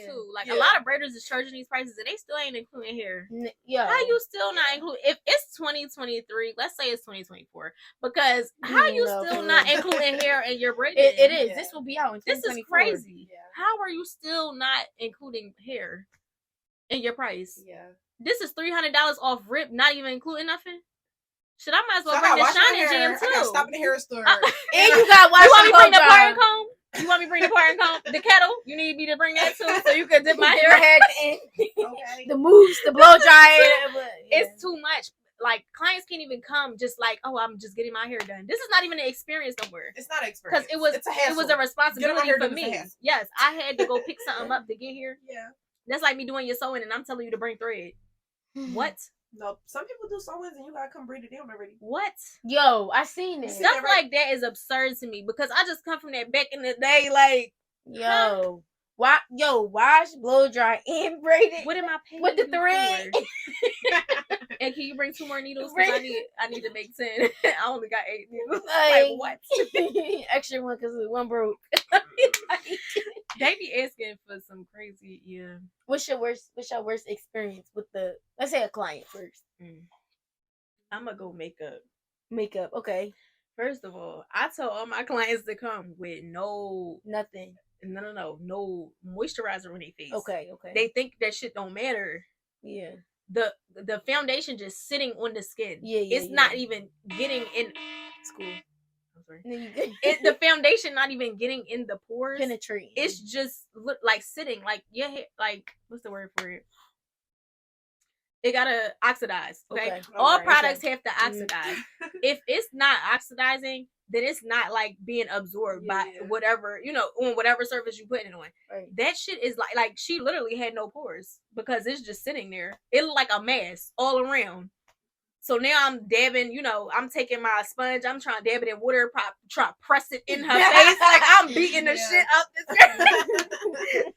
too. Like a lot of braiders is charging these prices and they still ain't including hair. Yeah. How you still not including? If it's 2023, let's say it's 2024, because how you still not including hair in your braiding? It is. This will be out in 2024. This is crazy. Yeah. How are you still not including hair in your price? Yeah. This is $300 off rip, not even including nothing. Shit, I might as well bring the Shiny Jam too. I gotta stop at the hair store. And you got You want me to bring the part and comb? You want me to bring the part and comb? The kettle? You need me to bring that too, so you can dip my hair. Okay. The moves, the blow dryer. It's too much. Like clients can't even come just like, oh, I'm just getting my hair done. This is not even an experience no more. It's not an experience because it was a responsibility for me. Yes, I had to go pick something up to get here. Yeah, that's like me doing your sewing and I'm telling you to bring thread. What? No, some people do sewings and you gotta come braid it down already. What? Yo, I seen it. Stuff like that is absurd to me because I just come from that back in the day. Like, yo, wash, blow dry, and braid it. What am I paying with the thread? And can you bring 2 more needles? Because I need to make 10. I only got 8 needles. Like what? Extra one because one broke. They be asking for some crazy, yeah. What's your worst experience with let's say a client first? I'm gonna go makeup. Makeup, okay. First of all, I tell all my clients to come with nothing. No moisturizer on their face. Okay. They think that shit don't matter. Yeah. The foundation just sitting on the skin. Yeah. It's not even getting in school. The foundation not even getting in the pores. Penetrating. It's just like sitting like your hair, like what's the word for it? It gotta oxidize. Okay. All products have to oxidize. If it's not oxidizing, then it's not like being absorbed by whatever, on whatever surface you put it on. Right. That shit is like she literally had no pores because it's just sitting there. It looked like a mass all around. So now I'm dabbing, I'm taking my sponge, I'm trying to dab it in water, try to press it in her face. Like I'm beating the shit up this girl.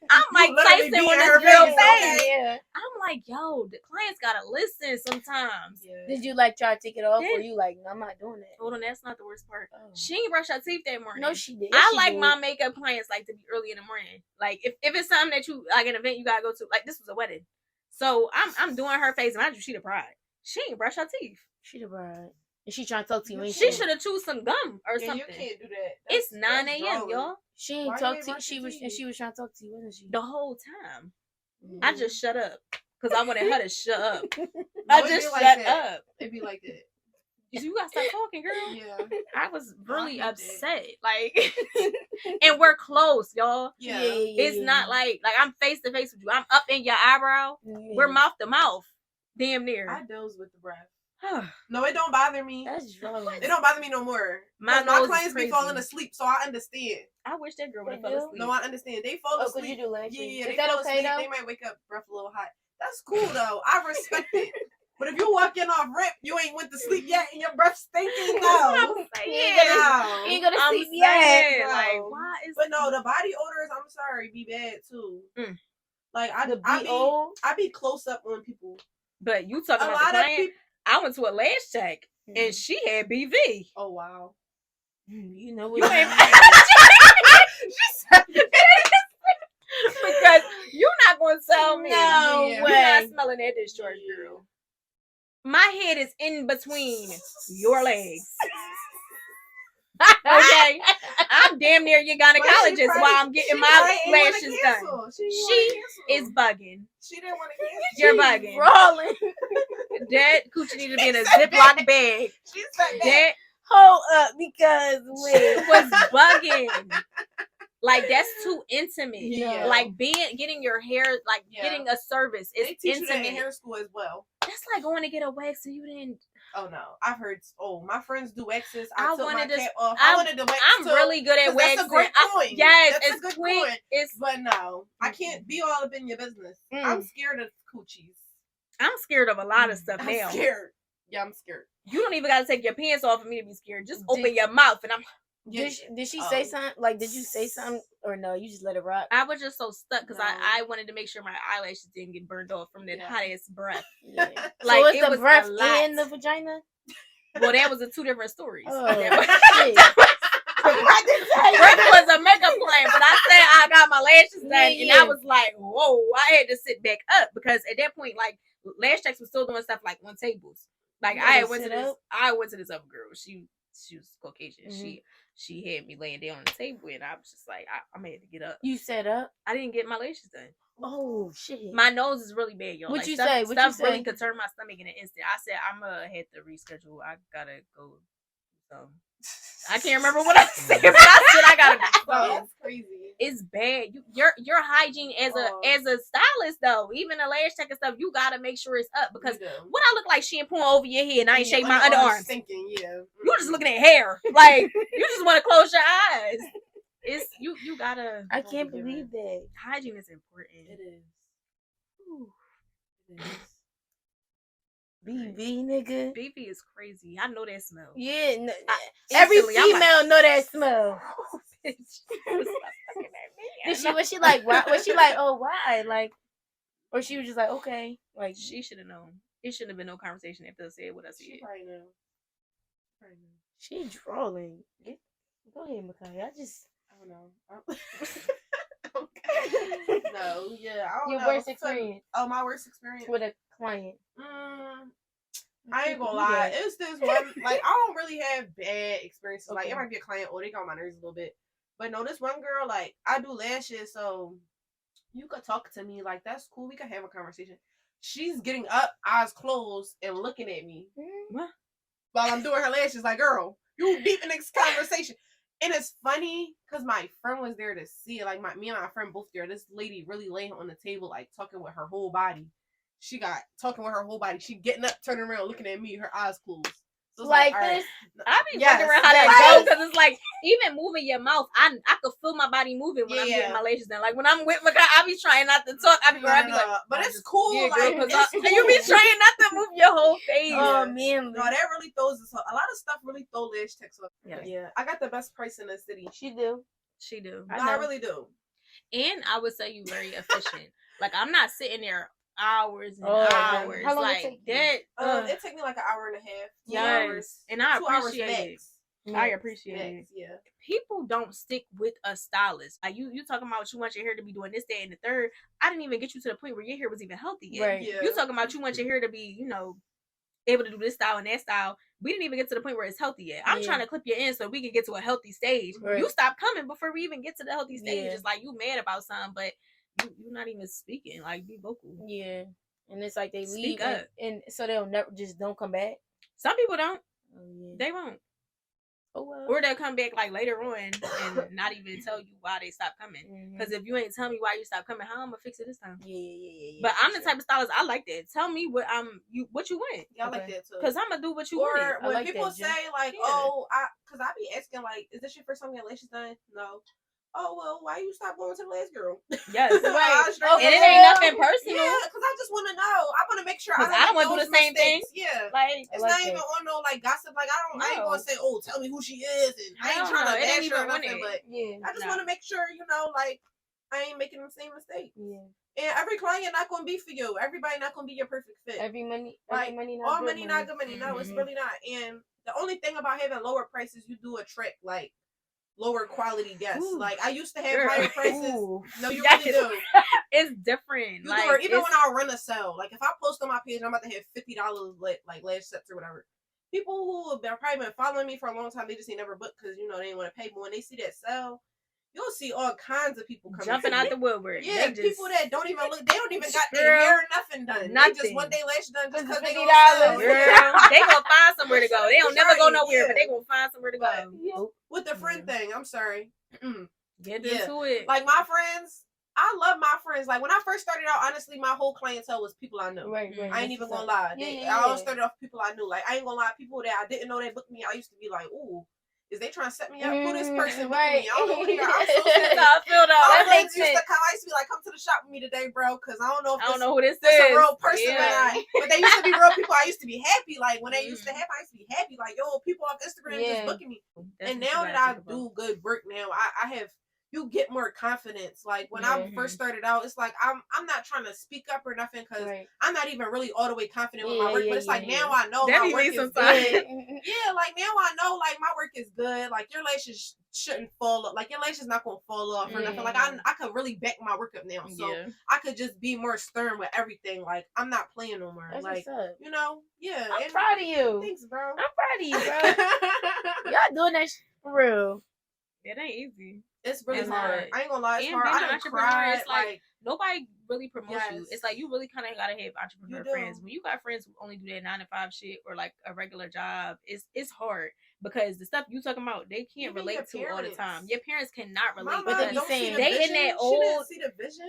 I'm like Tyson on this girl's face. Yeah. I'm like, yo, the clients gotta listen sometimes. Yeah. Did you like try to take it off or you like, no, I'm not doing that? Hold on, that's not the worst part. Oh. She ain't brush her teeth that morning. No, she did. I like my makeup clients like to be early in the morning. Like if it's something that you like an event you gotta go to, like this was a wedding. So I'm doing her face and she the bride. She ain't brush her teeth. She the bride. And she trying to talk to you. She should have chewed some gum or something. You can't do that. It's 9 a.m., y'all. She ain't talk to you. She was trying to talk to you, wasn't she? The whole time. I just shut up. Because I wanted her to shut up. I just shut up. It'd be like that. You gotta stop talking, girl. Yeah. I was really upset. Like, and we're close, y'all. Yeah. It's not like I'm face to face with you. I'm up in your eyebrow. Yeah. We're mouth to mouth. Damn near. I doze with the breath. No, it don't bother me. That's wrong. It don't bother me no more. My clients be falling asleep, so I understand. I wish that girl would have fell asleep. No, I understand. They fall asleep. Oh, could you do lashes? Yeah. Is that okay though? They might wake up breath a little hot. That's cool though. I respect it. But if you walk in off rip, you ain't went to sleep yet, and your breath's stinking now. You ain't gonna sleep yet. Like, why is? But no, the body odors. I'm sorry, be bad too. Like I be close up on people. But you talking about the client? I went to a lash check and she had BV. Oh wow! You know what? You ain't. Because you're not going to tell me. No way. You're not smelling that discharge, girl. My head is in between your legs. Okay, I'm damn near your gynecologist while I'm getting my lashes done. She is bugging. She didn't want to cancel. You're bugging. Rolling. That coochie need to be in a Ziploc bag. She's like that. Hold up, because wait, was bugging. Like that's too intimate. Yeah. Like getting your hair, like getting a service is they teach intimate. You that in hair school as well. That's like going to get a wax and you didn't. Oh no, I've heard. Oh, my friends do waxes. I took my cap off. I wanted to wax. I'm really good at waxing. That's a great point. Yes, that's it's a good quick. Point. But no, I can't be all up in your business. I'm scared of coochies. I'm scared of a lot of stuff now. I'm scared. Yeah, I'm scared. You don't even got to take your pants off for me to be scared. Just open your mouth and I'm. Did she say something? Like, did you say something or no? You just let it rock? I was just so stuck because I wanted to make sure my eyelashes didn't get burned off from that hot ass breath. Yeah. Like so it's it the was breath in the vagina? Well, that was 2 different stories. Oh, Breath was a makeup plan, but I said I got my lashes done, and I Yeah. was like, whoa, I had to sit back up because at that point, like lash techs was still doing stuff like on tables. Like You I gotta went to sit this, up? I went to this other girl. She was Caucasian. Mhm. She had me laying down on the table, and I was just like, I'm gonna have to get up. You set up? I didn't get my lashes done. Oh shit. My nose is really bad, y'all. What Like, you stuff, say? What you stuff really say? could turn my stomach in an instant. I said I'm gonna have to reschedule. I gotta go. I can't remember what I said, but I said I gotta do Oh, something. that's crazy. It's bad. Your hygiene as a stylist though, even a lash tech and stuff, you gotta make sure it's up because what I look like shampooing over your head and I ain't shaved my underarms. Thinking, yeah. You just looking at hair. Like you just want to close your eyes. It's you gotta. I can't believe that. Hygiene is important. It is. Ooh. It is. BB nigga. BB is crazy. I know that smell. Yeah, every Instantly, I'm female like, know that smell. Was she like why? Was she like, oh why? Like, or she was just like, okay, like She should have known. It shouldn't have been no conversation after I said what I said. She probably know. she drawing. Go ahead, Makai. I don't know. Okay. No, yeah, I don't Your know. worst experience. Oh, my worst experience with a client. I ain't gonna lie. It's this one. Like, I don't really have bad experiences. Like, it might be a client or they got on my nerves a little bit. But no, this one girl, like, I do lashes, so you could talk to me. Like, that's cool. We could have a conversation. She's getting up, eyes closed, and looking at me What? while I'm doing her lashes. Like, girl, you deep in this conversation. And it's funny because my friend was there to see it. Like, me and my friend both there. This lady really laying on the table, like, talking with her whole body. She got talking with her whole body. She getting up, turning around, looking at me, her eyes closed. So like all this. I be wondering how that goes because it's like even moving your mouth, I could feel my body moving when I'm getting my lashes done. Like when I'm with my guy, I be trying not to talk. I be like, but it's cool. Yeah, like girl, it's cool. You be trying not to move your whole face. Oh man, no, that really throws us. A lot of stuff really throw lash techs up. Yeah, I got the best price in the city. She do. I really do. And I would say you very efficient. Like I'm not sitting there hours and hours. How long like it take that. It took me like an hour and a half. 2 yes. hours. And I 2 hours appreciate it. Yeah. I appreciate it. Yeah. People don't stick with a stylist. Like you talking about you want your hair to be doing this, that, and the third. I didn't even get you to the point where your hair was even healthy yet. Right. Yeah. You talking about you want your hair to be, able to do this style and that style. We didn't even get to the point where it's healthy yet. I'm trying to clip your in so we can get to a healthy stage. Right. You stop coming before we even get to the healthy stage. Yeah. It's like you mad about something, but you're not even speaking. Like be vocal. Yeah. And it's like they Speak leave up. and so they'll never don't come back. Some people don't. Oh, yeah. They won't. Oh well. Or they'll come back like later on and not even tell you why they stopped coming. Because if you ain't tell me why you stopped coming, how I'm gonna fix it this time? Yeah. But I'm the type of stylist I like that. Tell me what what you want. Yeah, I like that too. Because I'm gonna do what you or want. when like people that, say like, because I be asking like, is this your first time getting lashes done? No. Oh well, why you stop going to the last girl? Yes, right. Okay. And it ain't nothing personal. Yeah, because I just want to know. I want to make sure I don't don't want to do the same thing. Yeah, like it's not even on no like gossip. Like I ain't gonna say, oh, tell me who she is, and I ain't trying to bash her or nothing. But I just want to make sure like I ain't making the same mistake. Yeah. And every client not gonna be for you. Everybody not gonna be your perfect fit. All money not good money. No, it's really not. And the only thing about having lower prices, you do attract like lower quality guests. Ooh. Like I used to have higher prices. Ooh. No, you really do. It's different. You do it even when I run a sale. Like if I post on my page, I'm about to have $50 like lash sets or whatever. People who have probably been following me for a long time, they just ain't never booked because they didn't want to pay. But when they see that sale, you'll see all kinds of people coming jumping out the woodwork. Yeah, people that don't even look. They don't even got their hair or nothing done. They just want their lash done just because they $50. Girl, they gonna find somewhere to go. They don't never go nowhere, but they gonna find somewhere to go. With the friend thing, I'm sorry. Get into it. Like my friends, I love my friends. Like when I first started out, honestly, my whole clientele was people I knew. Right. I ain't even gonna lie. I all started off people I knew. Like I ain't gonna lie, people that I didn't know that booked me. I used to be like, ooh. Is they trying to set me up? Who this person booking me? I don't know who they are. I'm so serious. I feel though. My friends used to come. I used to be like, come to the shop with me today, bro, because I don't know who this is. A real person or not. But they used to be real people. I used to be happy. Like when they used to happen, I used to be happy. Like yo, people off Instagram just booking me. And now that I do good work now, I have you get more confidence. Like when I first started out, it's like I'm not trying to speak up or nothing because I'm not even really all the way confident with my work. But it's like now I know my work is good. Yeah, like now I know like my work is good. Like your lashes shouldn't fall up. Like your lashes not gonna fall off or nothing. Like I could really back my work up now. So I could just be more stern with everything. Like I'm not playing no more. That's like what's up. you know, yeah. I'm proud of you. Thanks, bro. I'm proud of you, bro. Y'all doing that for real. It ain't easy. It's really hard. I ain't gonna lie, it's hard. I done cried. It's like nobody really promotes you. It's like you really kind of gotta have entrepreneur friends. When you got friends who only do that 9-to-5 shit or like a regular job, it's hard because the stuff you talking about they can't relate to all the time. Your parents cannot relate because they in that old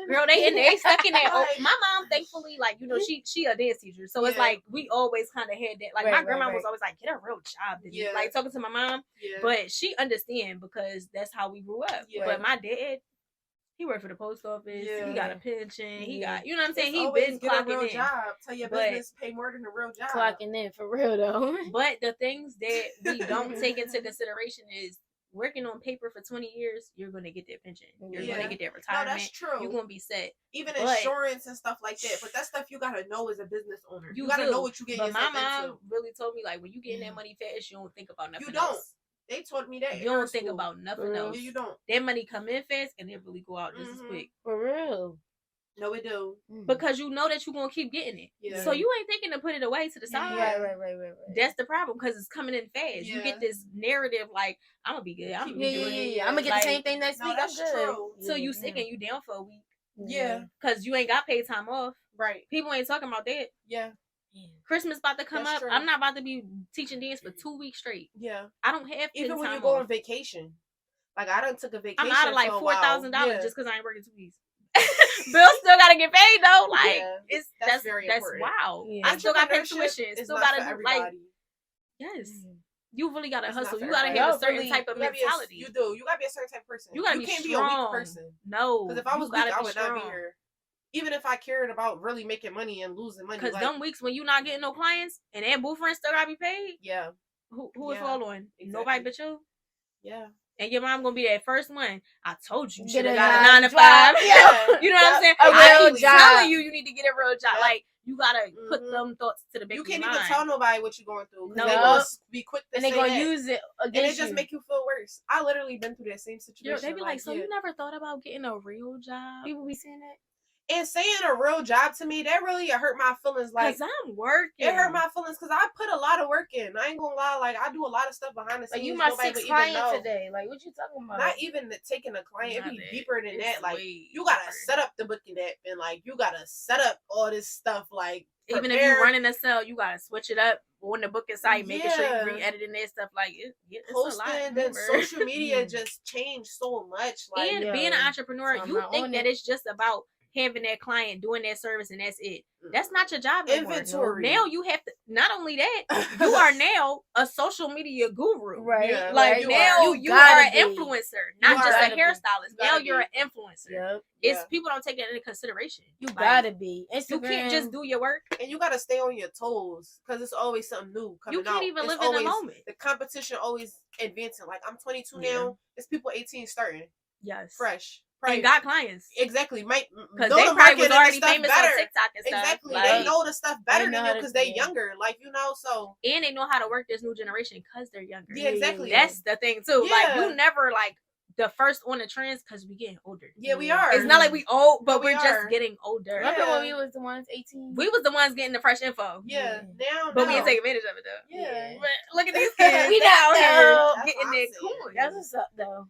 girl. They stuck in that old. My mom, thankfully, like you know, she a dance teacher, so it's like we always kind of had that. Like my grandma was always like, get a real job, like talking to my mom, but she understand because that's how we grew up. But my dad, he worked for the post office. He got a pension. He got, you know what I'm saying? He been clocking a real in. Job. Tell your business pay more than a real job. Clocking in for real though. But the things that we don't take into consideration is working on paper for 20 years. You're gonna get that pension. You're gonna get that retirement. No, that's true. You're gonna be set. Even insurance and stuff like that. But that stuff you gotta know as a business owner. You gotta know what you get. But my mom really told me like when you get that money fast, you don't think about nothing. You don't. Else. They taught me that. You don't think about nothing else. Yeah, you don't. That money come in fast and it really go out just as quick. For real. No, it do. Because you know that you're going to keep getting it. Yeah. So you ain't thinking to put it away to the side. Right. That's the problem because it's coming in fast. You get this narrative like, I'm going to be good. I'm going to I'm going to get the same thing next week. That's true. So you sick and you down for a week. Yeah. Because you ain't got paid time off. Right. People ain't talking about that. Yeah. Christmas about to come up. True. I'm not about to be teaching dance for 2 weeks straight. Yeah. I don't have even when time you go off. On vacation. Like I done took a vacation. I'm out of like $4,000 just because I ain't working 2 weeks. Bill still gotta get paid though. Like that's wow. Yeah. I still got to pay tuition. Still gotta do like You really gotta hustle. You gotta have a certain type of mentality. You do. You gotta be a certain type of person. You gotta be can't strong. Be a weak person. No. Because if I was weak, I would not be here. Even if I cared about really making money and losing money. Because them weeks when you not getting no clients and that boyfriend still gotta be paid. Yeah. Who is fall on? Exactly. Nobody but you? Yeah. And your mom gonna be that first one. I told you should have got a 9 to 5. Yeah. You know what I'm saying? I keep telling you need to get a real job. Like you gotta put them thoughts to the back of your mind. You can't even tell nobody what you're going through. No, they gonna be quick to and they gonna use it against and it just make you feel worse. I literally been through that same situation. They be like, so you never thought about getting a real job? People be saying that. And saying a real job to me, that really hurt my feelings. Like, cause I'm working. It hurt my feelings because I put a lot of work in. I ain't gonna lie. Like, I do a lot of stuff behind the scenes. Like, you my 6th client today. Like, what you talking about? Not even taking a client. It'd be deeper than that. Like, you gotta set up the booking app and like you gotta set up all this stuff. Like, even if you're running a sale, you gotta switch it up on the booking site, making sure you're re-editing that stuff. Like, it's posting, a lot. Then social media just changed so much. Like, and being an entrepreneur, you think that it's just about having that client doing that service and that's it. That's not your job anymore. Inventory. Now you have to. Not only that, you are now a social media guru. Right. Yeah. Like now you are an influencer, not just a hairstylist. Now you're an influencer. Yep. It's people don't take that into consideration. You gotta be. Instagram. You can't just do your work, and you gotta stay on your toes because it's always something new coming out. You can't even live in the moment. The competition always advancing. Like I'm 22 now. It's people 18 starting. Yes. Fresh. And got clients. Exactly. Because they probably was already famous on TikTok and stuff. Exactly. Like, they know the stuff better than you because they're younger. Like, you know, so. And they know how to work this new generation because they're younger. Yeah, exactly. That's the thing, too. Yeah. Like, you never, like, the first on the trends because we getting older. Yeah, we are. It's not like we old, but we're just getting older. Remember when we was the ones 18? We was the ones getting the fresh info. Yeah. Now, but we didn't take advantage of it, though. Yeah. But look at these kids. We out here getting their coin. That's what's up, though.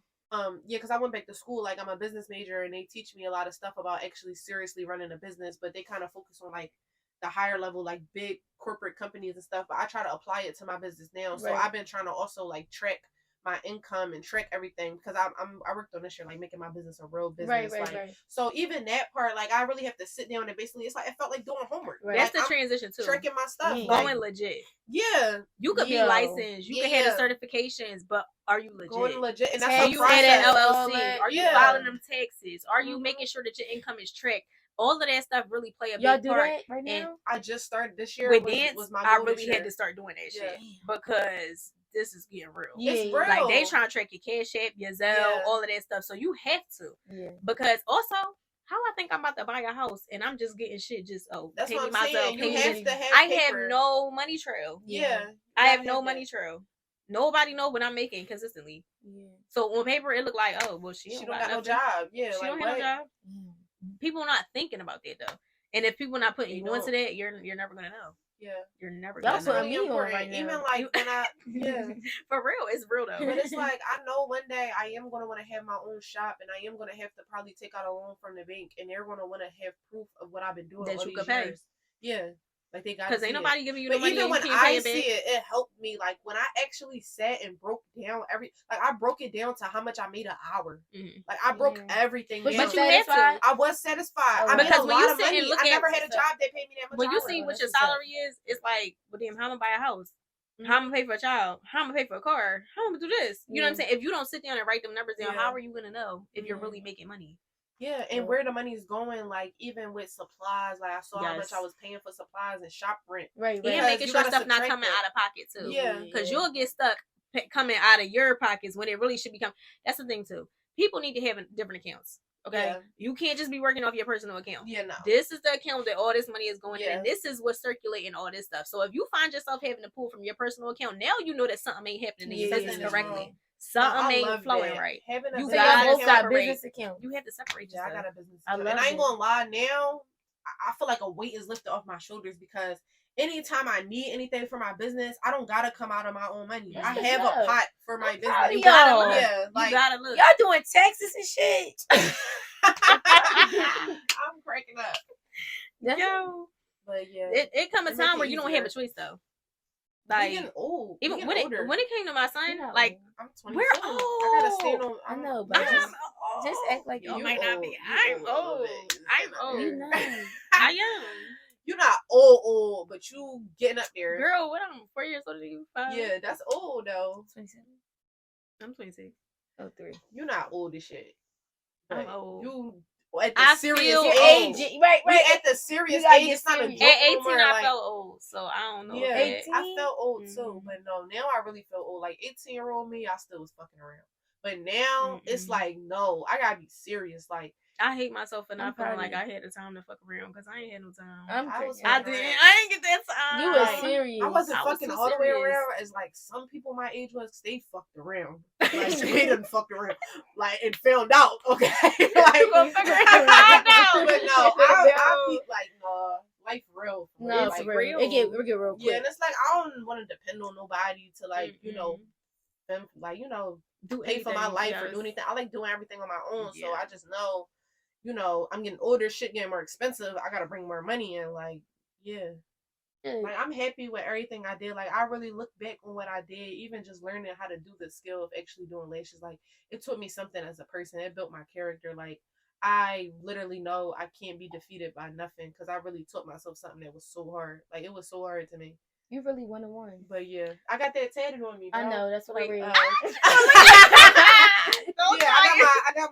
Yeah, because I went back to school. Like, I'm a business major, and they teach me a lot of stuff about actually seriously running a business. But they kind of focus on like the higher level, like big corporate companies and stuff. But I try to apply it to my business now. So I've been trying to also like track my income and track everything because I worked on this year, like making my business a real business. Right. So even that part, like I really have to sit down and basically, it's like it felt like doing homework. Right. That's the transition too. Tracking my stuff, going legit. Yeah, you could be licensed, you can have the certifications, but are you legit? Going legit, and that's you had an LLC. Are you filing them taxes? Are you making sure that your income is tracked? All of that stuff really play a big part. Y'all do that right now? I just started this year. With dance, I really had to start doing that shit because this is getting real. Yeah, It's yeah. real. Like they trying to track your Cash App, your Zelle, Yeah. all of that stuff. So you have to. Yeah. Because also, how I think I'm about to buy a house and I'm just getting shit just That's pay what me I'm myself. saying. Pay You me have this. to have I paper. have no money trail. Yeah. I have gotta no have money that. trail. Nobody know what I'm making consistently. Yeah. So on paper it look like, oh well, she She don't don't got no nothing. job. Yeah, She like don't what? have no job. People not thinking about that though. And if people not putting They you onto don't. that, you're never gonna know. Yeah. You're never Y'all gonna That's know. putting really me on important. right now. Even like when I For real, it's real though. But it's like I know one day I am gonna want to have my own shop, and I am gonna have to probably take out a loan from the bank, and they're gonna want to have proof of what I've been doing That all you these could pay. years. Yeah, like they got Because ain't nobody giving you no But money. even And when you can't pay I it back. see it, it helped me. Like when I actually sat and broke down I broke it down to how much I made an hour. Mhm. Like I broke Yeah. everything But down. But you had to. I was satisfied. Oh, I made because a when you lot of sit and money. look I at never had a stuff. job that paid me that much. When you hour. see what that's your what's up. salary is, it's like, well, damn, how I'm gonna buy a house? How I'm gonna pay for a child? How I'm gonna pay for a car? How I'm gonna do this? You know what I'm saying? If you don't sit down and write them numbers down, Yeah. how are you gonna know if you're Yeah. really making money? Yeah, and where the money's going, like even with supplies, like I saw how much Yes. I was paying for supplies and shop rent. Right, And right. making you sure gotta stuff not subtract coming that. out of pocket too. Yeah. Because you'll get stuck coming out of your pockets when it really should be coming. That's the thing too. People need to have different accounts. Okay, Yeah. you can't just be working off your personal account. Yeah, no. This is the account that all this money is going in, Yeah. and this is what's circulating all this stuff. So if you find yourself having to pull from your personal account, now you know that something ain't happening in your Yeah, business yeah, correctly. yeah. Something I ain't love flowing that. right. Having a You So business gotta y'all both got separate. business accounts. You have to separate Yeah, I yourself. got a business. I account. love And I ain't it. gonna lie, now I feel like a weight is lifted off my shoulders because anytime I need anything for my business, I don't gotta come out of my own money. That's I what's have up. a pot for my I'm proud business. of You gotta y'all. look. Yeah, You like gotta look. Y'all doing taxes and shit. I'm cracking up. That's Yo, But yeah, it come a It make time it where you don't have a easier. choice though. we Like getting old. We even getting when older. it came to my son, You're not like old. I'm 22. we're I gotta stand old. on. I know, I'm but just act like you you might not old. be. You I'm old a little old. bit. I'm old. you know. I am. You're not old, but you getting up there. Girl, what I'm 4 years older than you? 5? Yeah, that's old though. 27. I'm 26. Oh, 3. You're not old as shit. I'm But old. You at the I serious feel age. old. Right, We right. at the serious gotta age. get It's not a serious. joke At 18, no more. I Like, felt old, so I don't know. yeah, if that- I felt old too, Mhm. but no, now I really feel old. Like 18-year-old me, I still was fucking around. But now it's Mm-mm. like, no, I gotta be serious. Like I hate myself for not I'm feeling proud of like you. I had the time to fuck around because I ain't had no time. I'm was crazy. I fucking didn't. around. I didn't get that time. You was Like, serious. I wasn't I was fucking too all the way serious. around as like some people my age was. They fucked around. Like they done fucked around, like and found out. Okay, like You gonna figure it out. But no, I be like, no, life real. For No, real. it's Like, real. It get real yeah, quick. and it's like I don't want to depend on nobody to like you know, Mm-mm. them, like you know, Do pay for my anything, life or yes. do anything. I like doing everything on my own, so Yeah. I just know, you know, I'm getting older, shit getting more expensive. I gotta bring more money in. Like, yeah. Like I'm happy with everything I did. Like I really look back on what I did, even just learning how to do the skill of actually doing lashes. Like it taught me something as a person. It built my character. Like I literally know I can't be defeated by nothing because I really taught myself something that was so hard. Like it was so hard to me. You really 1-1. But yeah, I got that tatted on me. Bro. I know. That's what I Wait, read. Don't Yeah, try I got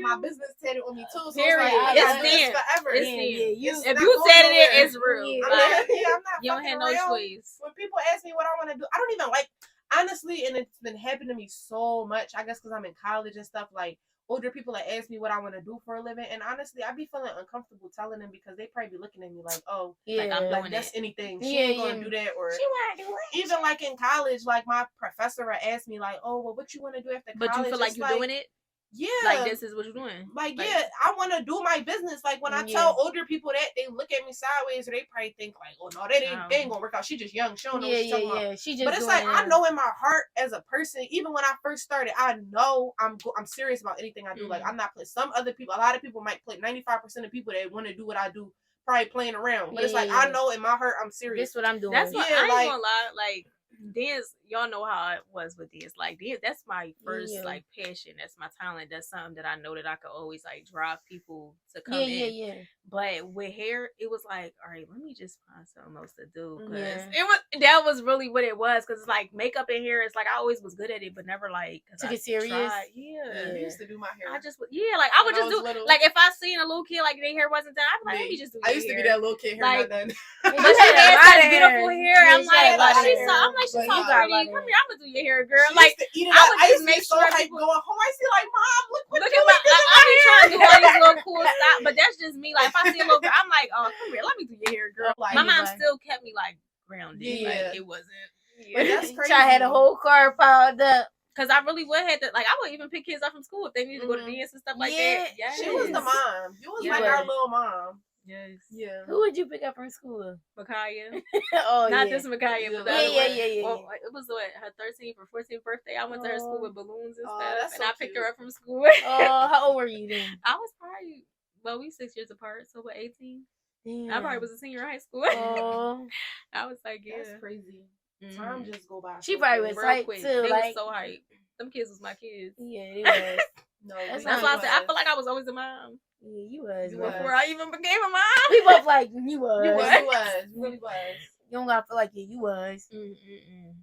my business tatted on me too. So Period. it's like, It's I gotta do this stamped. forever. It's Yeah, stamped. yeah, It's If not you going said it, nowhere. it's real. Yeah. I'm Like, not, I'm not you don't fucking have no around. choice. When people ask me what I want to do, I don't even like, honestly, and it's been happening to me so much, I guess because I'm in college and stuff, like, older people that ask me what I want to do for a living, and honestly, I be feeling uncomfortable telling them because they probably be looking at me like, oh, Yeah. Like, I'm like doing that's it. anything. She Yeah, ain't gonna yeah. do that. Or She want to do it. even like in college, like my professor would ask me like, oh, well, what you want to do after But college? you feel like It's you're doing it? Yeah. Like, this is what you're doing? Like, Like- yeah, I want to do my business. Like, when I tell older people that, they look at me sideways, or they probably think, like, oh, no, they ain't going to work out. She just young. She don't know what she's talking about. She just But it's doing like, I know in my heart as a person, even when I first started, I know I'm serious about anything I do. Mm-hmm. Like, I'm not playing. Some other people, a lot of people might play. 95% of people that want to do what I do probably playing around. But it's like, I know in my heart, I'm serious. This what I'm doing. That's what Yeah, I ain't like- gonna lie. Like, dance, y'all know how it was with dance. Like, dance, that's my first Yeah. like passion. That's my talent. That's something that I know that I could always like drive people to come Yeah, in. yeah. But with hair, it was like, all right, let me just find something else to do. Cause Yeah. that was really what it was. Cause it's like makeup and hair. It's like I always was good at it, but never like Took I it serious? tried. I used to do my hair. I just like I would When I just was do little. like if I seen a little kid like their hair wasn't done, I'd be like, let me just do I your used to hair. be that little kid hair Like- not done. But she had such beautiful hair. Yeah, I'm she had like, a lot of she's hair. so, I'm like, she's But so you got pretty. about Come it. here, I'm gonna do your hair, girl. She Like, used to eat it I up. would I just used to make be so sure hyped people going home. I see like, Mom, look what look you at my. did to I be trying to do all these little cool hair. stuff, but that's just me. Like, if I see a little girl, I'm like, oh, come here, let me do your hair, girl. Like, My mom anyway. still kept me like grounded. Yeah. Like, it wasn't. But that's crazy. I had a whole car piled up. Because I really would have to, like, I would even pick kids up from school if they needed to go to dance and stuff like that. Yeah. Yes. She was the mom. You was Yes. like our little mom. Yes. Yeah. Who would you pick up from school? Micaiah. Oh, Not yeah. this Micaiah, but the Yeah, other yeah, one. yeah, yeah, Well, it was what, her 13th or 14th birthday. I went to her school with balloons and Oh, stuff, that's and so I picked her cute. up from school. Oh, how old were you then? I was probably, well, we 6 years apart, so what, 18? Damn. I probably was a senior in high school. Oh, I was like, yeah. That's crazy. Mhm. Time just go by. She so probably quick. was Real hyped quick. too. They Like, was so hyped. Them kids was my kids. yeah, it was. No, That's That's how why I it said I feel like I was always a mom Yeah, you was. You bro. was. before I even became a mom. We both like you was. You was. was. You really was. You don't gotta feel like you was. Mm-mm-mm.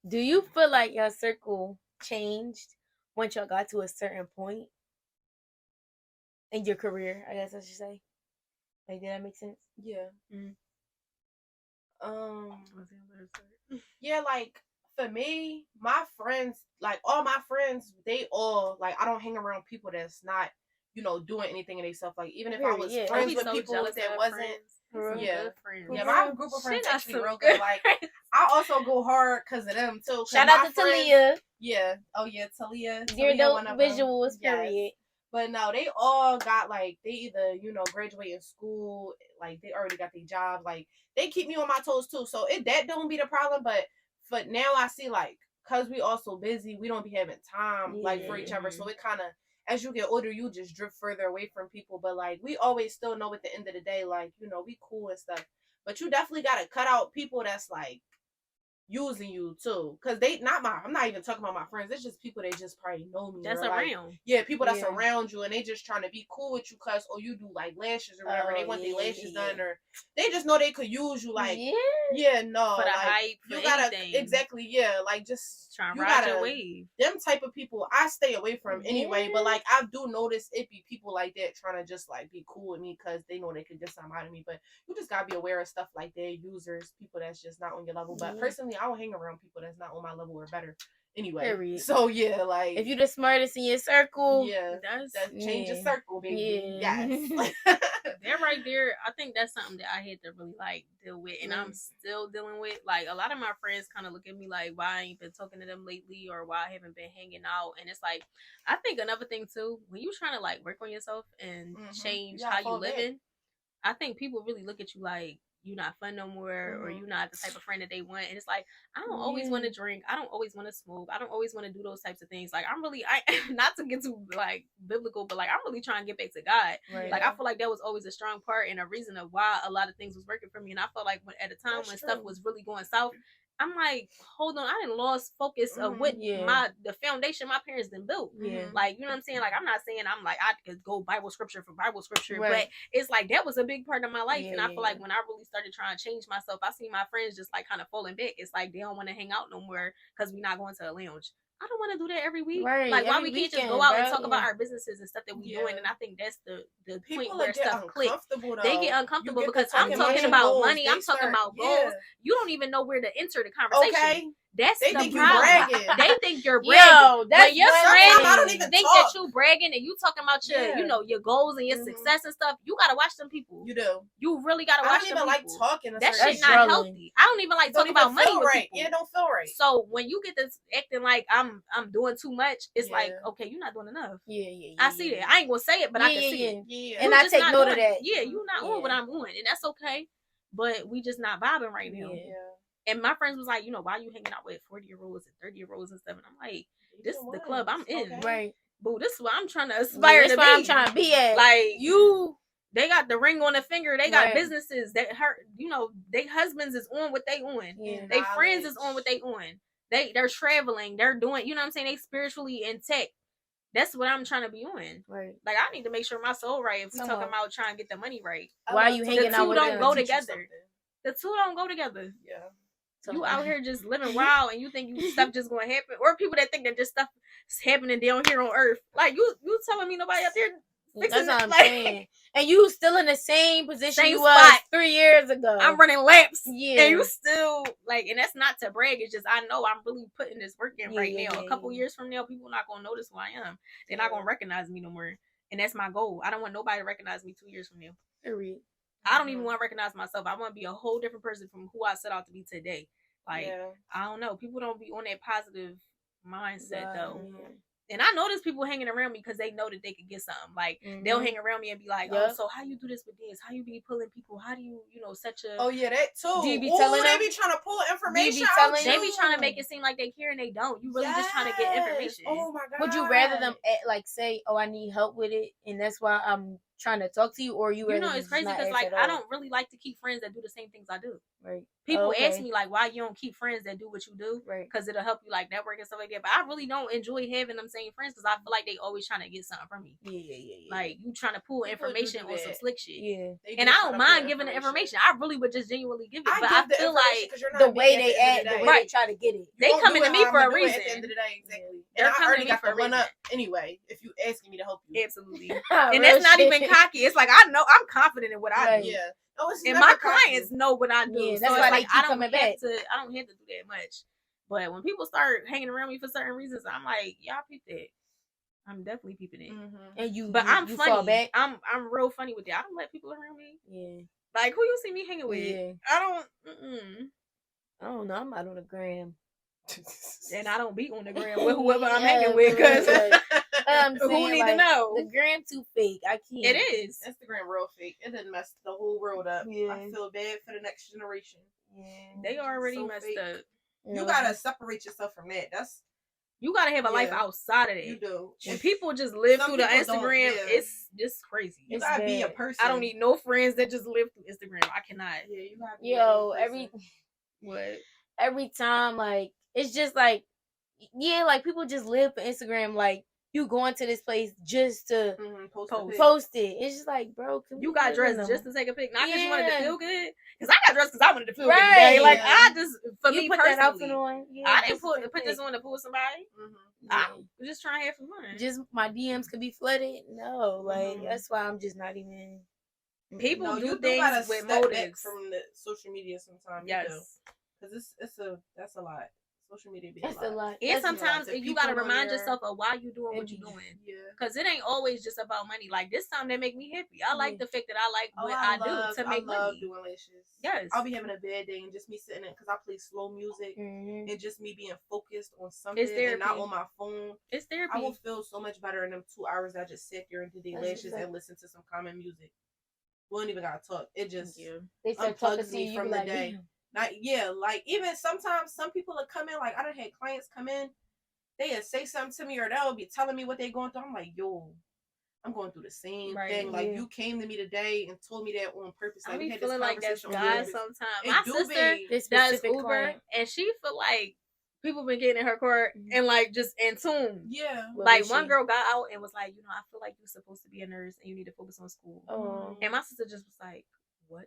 Do you feel like your circle changed once y'all got to a certain point in your career? I guess I should say. Like, did that make sense? Yeah. Mm. What's the other side? Yeah, like for me, my friends, like all my friends, they all like I don't hang around people that's not, doing anything in themselves. Like even if I was Yeah. I friends be with so people jealous that of wasn't. friends. For Some real? Yeah. good friends. Yeah, my group of friends Shit, actually some real good good. Like friends. I also go hard because of them too. 'cause Shout my out to friends- Talia. Yeah. Oh yeah, Talia. Dear Talia, one dope of them. visuals, Yes. period. But no, they all got like they either graduate in school, like they already got their jobs. Like they keep me on my toes too. So that don't be the problem. But now I see like because we also busy, we don't be having time like for each other. So it kind of as you get older, you just drift further away from people. But like we always still know at the end of the day, like we cool and stuff. But you definitely gotta cut out people that's like using you too, because I'm not even talking about my friends. It's just people that just probably know me. That's or, like, around. yeah, people that's Yeah. around you and they just trying to be cool with you because you do like lashes or whatever. Oh, They want their yeah, lashes yeah. done or they just know they could use you. Like yeah. no, For the like, hype, for you gotta anything. exactly like just Trying to you ride gotta your wave. them type of people I stay away from anyway. Yeah. But like I do notice it be people like that trying to just like be cool with me because they know they could get something out of me. But you just gotta be aware of stuff like that. Users, people that's just not on your level. But Yeah. personally, I don't hang around people that's not on my level or better. Anyway, Period. so yeah, like If you the smartest in your circle, yeah, That's that change your Yeah. circle, baby. Yeah. Yes. that right there. I think that's something that I had to really like deal with, and I'm still dealing with. Like a lot of my friends kind of look at me like, why I ain't been talking to them lately, or why I haven't been hanging out. And it's like, I think another thing too, when you trying to like work on yourself and change gotta how you fall back. living, I think people really look at you like you're not fun no more, or you're not the type of friend that they want. And it's like, I don't always want to drink. I don't always want to smoke. I don't always want to do those types of things. Like I'm really, not to get too like biblical, but like I'm really trying to get back to God. right. Like I feel like that was always a strong part and a reason of why a lot of things was working for me. And I felt like at a time That's when true. stuff was really going south, I'm like, hold on, I didn't lost focus of what Yeah. the foundation my parents done built. Yeah. Like, you know what I'm saying? Like I'm not saying I'm like I could go Bible scripture for Bible scripture, Right. but it's like that was a big part of my life. Yeah, And I yeah, feel like when I really started trying to change myself, I see my friends just like kind of falling back. It's like they don't want to hang out no more because we're not going to a lounge. I don't want to do that every week. Right, Like, why every we can't just weekend, go out bro, and talk about yeah. our businesses and stuff that we Yeah. doing? And I think that's the point People where get stuff clicks. uncomfortable though. They get uncomfortable You get to because I'm talking about money. I'm talking about goals. You don't even know where to enter the conversation. Okay. That's They the think you problem. bragging. They think you're bragging. Yo, that's when your one friends thing. I don't even think talk. that you bragging and you talking about your, Yeah. your goals and your Mhm. success and stuff, you gotta watch them people. You do. You really gotta I watch don't them even like people. talking. That certain shit That's not trolling. healthy. I don't even like Don't talking even about money feel with right. people. Yeah, it don't feel right. So when you get this acting like I'm doing too much, it's like, Yeah. okay, you're not doing enough. Yeah. I see that. I ain't gonna say it, but I can see it. Yeah. And You I just take not note of doing it. that. Yeah, you not on what Yeah. I'm on, and that's okay. But we just not vibing right now. Yeah. And my friends was like, why you hanging out with 40-year-olds and 30-year-olds and stuff? And I'm like, this is the club I'm in. Okay. Right. Boo, this is what I'm trying to aspire That's to where be. I'm trying to be at. Like they got the ring on the finger. They got Right. businesses that they husbands is on what they on. Yeah. They friends is on what they on. They're traveling. They're doing, you know what I'm saying? They spiritually in tech. That's what I'm trying to be on. Right. Like I need to make sure my soul right if we Come talking on. about trying to get the money right. Why you hanging out two with don't them? go Teach you together. something. The two don't go together. Yeah. You out here just living wild and you think stuff just gonna happen, or people that think that just stuff is happening down here on earth. Like you telling me nobody out there fixing That's what it, I'm like, saying. And you still in the same position Same you was spot. 3 years ago. I'm running laps. Yeah. And you still, like, and that's not to brag. It's just, I know I'm really putting this work in right now. A couple years from now, people not going to notice who I am. They're not going to recognize me no more. And that's my goal. I don't want nobody to recognize me 2 years from now. Period. I don't even want to recognize myself. I want to be a whole different person from who I set out to be today. Like, I don't know. People don't be on that positive mindset, though. Yeah. And I know there's people hanging around me because they know that they could get something. Like, they'll hang around me and be like, oh, so how you do this with this? How you be pulling people? How do you, such a... Oh, yeah, that too. Do you be telling they them? be trying to pull information out out. They be trying to make it seem like they care and they don't. You really just trying to get information. Oh, my God. Would you rather them say, oh, I need help with it, and that's why I'm trying to talk to you, or you rather it's crazy because, like, I don't really like to keep friends that do the same things I do. Right. People ask me, like, why you don't keep friends that do what you do? Right. Because it'll help you, like, network and stuff like that. But I really don't enjoy having them same friends because I feel like they always trying to get something from me. Yeah. Like, you trying to pull information on some slick shit. Yeah. And I don't mind giving the information. I really would just genuinely give it. But I feel like the way they act, the way they try to get it. They coming to me for a reason. At the end of the day, exactly. They're and I already coming to me got for a the run reason. up anyway, if you asking me to help you. Absolutely. And that's not even cocky. It's like, I know, I'm confident in what I do. Yeah. No, and my clients know what I do. Yeah, so that's it's why like, they keep coming back. I don't have to do that much. But when people start hanging around me for certain reasons, I'm like, y'all peep that. I'm definitely peeping it. And I'm funny. Fall back. I'm real funny with that. I don't let people around me. Yeah. Like, who you see me hanging with? Yeah. I don't know. I'm out on the gram. And I don't be on the gram with whoever I'm hanging with because who need to know? The gram too fake. I can't. It is. Instagram real fake. It done messed the whole world up. Yeah. I feel bad for the next generation. Yeah. They already so messed fake. up. You gotta separate yourself from that. You gotta have a life outside of that. You do. And people just live through the Instagram. It's just crazy. You gotta be a person. I don't need no friends that just live through Instagram. I cannot. Yeah, you gotta be every time, like, it's just like, yeah, like, people just live for Instagram. Like, you going to this place just to post it. It's just like, bro, you got dressed just to take a pic, not because you wanted to feel good. Because I got dressed because I wanted to feel good today. Like, I just, for me put personally, that outfit on. Yeah, I didn't put this on to pull somebody. I was just trying to have some fun. Just my DMs could be flooded. No, like, that's why I'm just not even. People do things with motives from the social media sometimes. Yes, because that's a lot. Social media be a lot. And sometimes you gotta remind yourself of why you doing what you're doing. Yeah. Because it ain't always just about money. Like, this time they make me happy. I like the fact that I like what I do to make money. I love doing lashes. Yes. I'll be having a bad day and just me sitting in because I play slow music and just me being focused on something and not on my phone. It's therapy. I will feel so much better in them 2 hours I just sat there and did their lashes and listen to some common music. We don't even gotta talk. It just unplugs me from the day. Like, even sometimes some people will come in, like, I done had clients come in, they'll say something to me or they'll be telling me what they're going through. I'm like, yo, I'm going through the same thing. Like, you came to me today and told me that on purpose. Like, I be had feeling this like that's God sometimes. It My sister does Uber, and she feel like people been getting in her car and, like, just in tune. Yeah. Like, one girl got out and was like, I feel like you're supposed to be a nurse and you need to focus on school. And my sister just was like, what?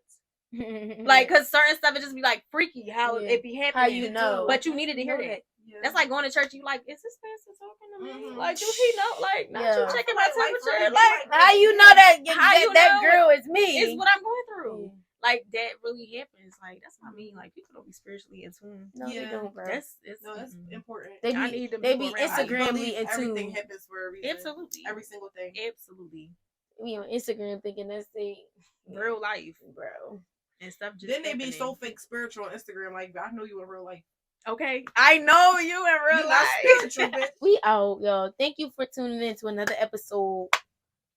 Like, because certain stuff it just be like freaky how it be happening. How you know? But you needed to hear that. Yeah. That's like going to church. You like, is this pastor talking to me? Like, do he know? Like, not you checking my temperature. Like, how you know that girl is me? It's what I'm going through. Like, that really happens. Like, that's what I mean. Like, people don't be spiritually in tune. No, they don't, bro. That's important. They be Instagramly in tune. Everything happens for a reason. Absolutely. Every single thing. Absolutely. We on Instagram thinking that's real life, bro. And stuff just then they be so fake spiritual on Instagram. Like, I know you in real life. Okay, I know you in real life. Spiritual, bitch. We out, y'all. Thank you for tuning in to another episode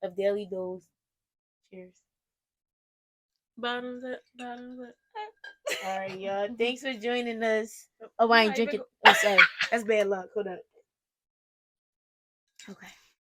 of Daily Dose. Cheers. Bottoms up. All right, y'all. Thanks for joining us. Oh, I ain't drinking. Oh, sorry. That's bad luck. Hold up. Okay.